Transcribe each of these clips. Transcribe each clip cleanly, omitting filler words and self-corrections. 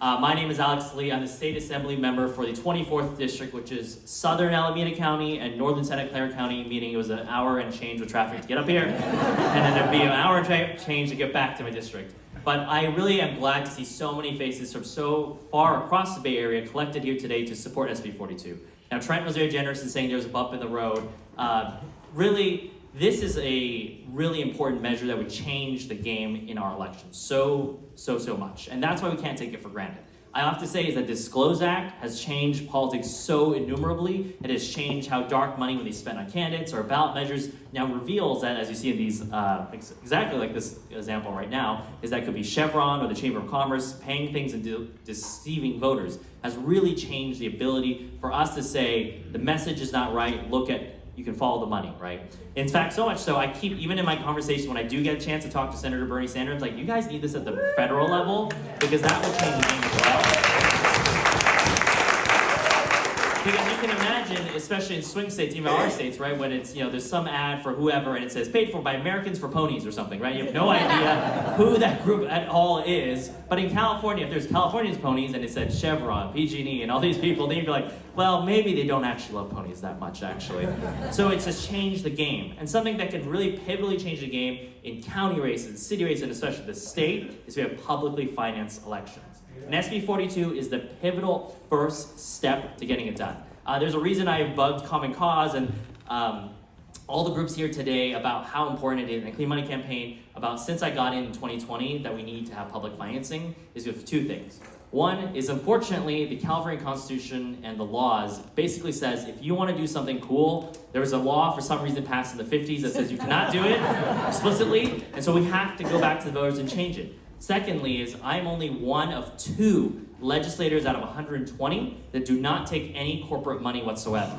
My name is Alex Lee. I'm the state assembly member for the 24th district, which is southern Alameda County and northern Santa Clara County, meaning it was an hour and change with traffic to get up here, and then it'd be an hour and change to get back to my district. But I really am glad to see so many faces from so far across the Bay Area collected here today to support SB 42. Now, Trent was very generous in saying there was a bump in the road. Really, this is a really important measure that would change the game in our elections so much. And that's why we can't take it for granted. I have to say is that this Disclose Act has changed politics so innumerably. It has changed how dark money when they spend on candidates or ballot measures now reveals that, as you see in these, exactly like this example right now, is that could be Chevron or the Chamber of Commerce paying things and deceiving voters, has really changed the ability for us to say the message is not right, look at, you can follow the money, right? In fact, so much so, I keep, even in my conversation, when I do get a chance to talk to Senator Bernie Sanders, like, you guys need this at the federal level, because that will change the game as well. Because you can imagine, especially in swing states, even our states, right, when it's, there's some ad for whoever, and it says, paid for by Americans for Ponies or something, right? You have no idea who that group at all is. But in California, if there's California's Ponies, and it said Chevron, PG&E, and all these people, then you'd be like, well, maybe they don't actually love ponies that much, actually. So it's just changed the game. And something that can really pivotally change the game in county races, city races, and especially the state, is we have publicly financed elections. And SB 42 is the pivotal first step to getting it done. There's a reason I bugged Common Cause and all the groups here today about how important it is in the Clean Money Campaign, about since I got in 2020 that we need to have public financing, is with two things. One is, unfortunately, the California Constitution and the laws basically says if you want to do something cool, there was a law for some reason passed in the 50s that says you cannot do it explicitly, and so we have to go back to the voters and change it. Secondly is I'm only one of 2 legislators out of 120 that do not take any corporate money whatsoever.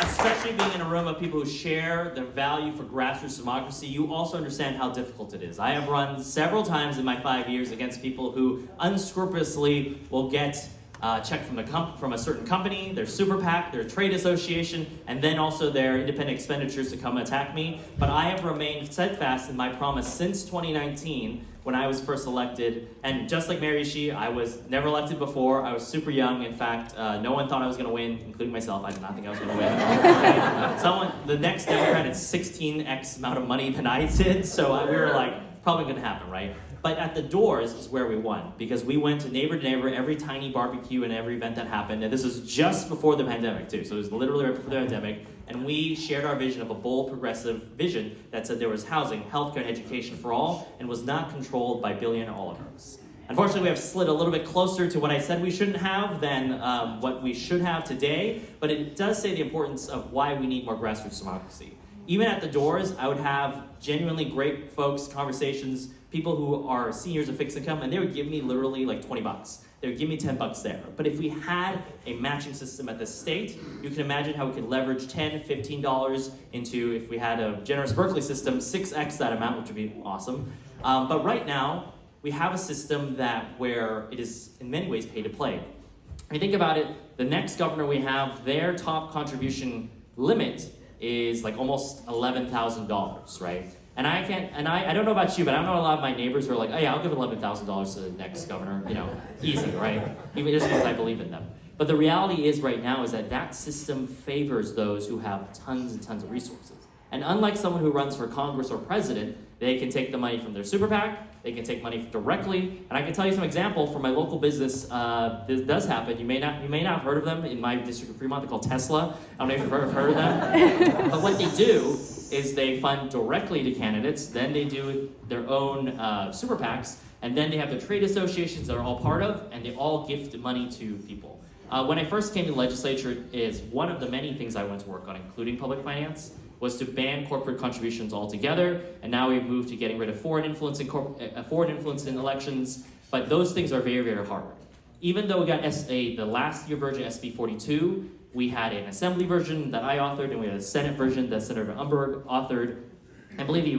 Especially being in a room of people who share the value for grassroots democracy, you also understand how difficult it is. I have run several times in my 5 years against people who unscrupulously will get a check from a certain company, their super PAC, their trade association, and then also their independent expenditures to come attack me. But I have remained steadfast in my promise since 2019 when I was first elected. And just like Mary Ishii, I was never elected before. I was super young. In fact, no one thought I was going to win, including myself. I did not think I was going to win. The next Democrat had 16x amount of money than I did, so we were like, probably going to happen, right? But at the doors is where we won, because we went to neighbor, every tiny barbecue and every event that happened, and this was just before the pandemic too, so it was literally right before the pandemic, and we shared our vision of a bold, progressive vision that said there was housing, healthcare, and education for all, and was not controlled by billionaire oligarchs. Unfortunately, we have slid a little bit closer to what I said we shouldn't have than what we should have today, but it does say the importance of why we need more grassroots democracy. Even at the doors, I would have genuinely great folks, conversations, people who are seniors of fixed income, and they would give me literally like $20. They would give me $10 there. But if we had a matching system at the state, you can imagine how we could leverage $10, $15 into, if we had a generous Berkeley system, 6x that amount, which would be awesome. But right now, we have a system where it is in many ways pay to play. When you think about it, the next governor we have, their top contribution limit is like almost $11,000, right? And I don't know about you, but I know a lot of my neighbors who are like, oh yeah, I'll give $11,000 to the next governor, easy, right? Even just because I believe in them. But the reality is right now is that system favors those who have tons and tons of resources. And unlike someone who runs for Congress or president, they can take the money from their super PAC, they can take money directly, and I can tell you some example from my local business. This does happen. You may not have heard of them. In my district of Fremont, they're called Tesla. I don't know if you've ever heard of them. But what they do is they fund directly to candidates, then they do their own super PACs, and then they have the trade associations they're all part of, and they all gift money to people. When I first came to the legislature, is one of the many things I went to work on, including public finance, was to ban corporate contributions altogether, and now we've moved to getting rid of foreign influence in elections, but those things are very, very hard. Even though we got the last year version, SB 42, we had an assembly version that I authored, and we had a Senate version that Senator Umberg authored. I believe he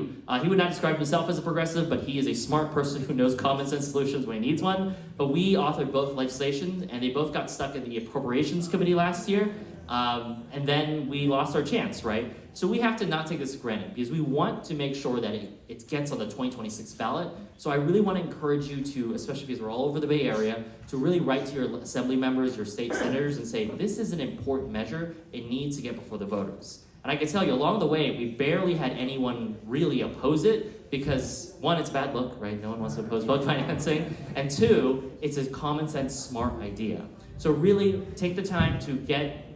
would not describe himself as a progressive, but he is a smart person who knows common sense solutions when he needs one. But we authored both legislation, and they both got stuck in the Appropriations Committee last year. and then we lost our chance, right? So we have to not take this for granted because we want to make sure that it gets on the 2026 ballot. So I really want to encourage you to, especially because we're all over the Bay Area, to really write to your assembly members, your state senators, and say, this is an important measure. It needs to get before the voters. And I can tell you, along the way, we barely had anyone really oppose it because, one, it's bad luck, right? No one wants to oppose public financing. And two, it's a common sense, smart idea. So really take the time to get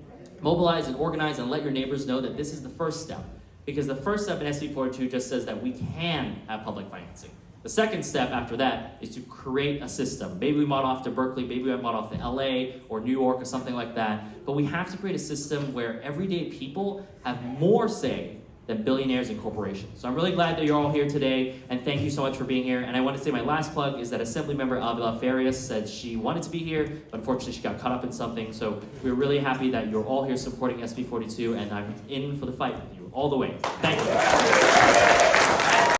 mobilized and organized and let your neighbors know that this is the first step. Because the first step in SB 42 just says that we can have public financing. The second step after that is to create a system. Maybe we model off to Berkeley, maybe we model off to LA or New York or something like that. But we have to create a system where everyday people have more say than billionaires and corporations. So I'm really glad that you're all here today, and thank you so much for being here. And I want to say my last plug is that Assemblymember Avila Farias said she wanted to be here, but unfortunately she got caught up in something. So we're really happy that you're all here supporting SB 42, and I'm in for the fight with you all the way. Thank you.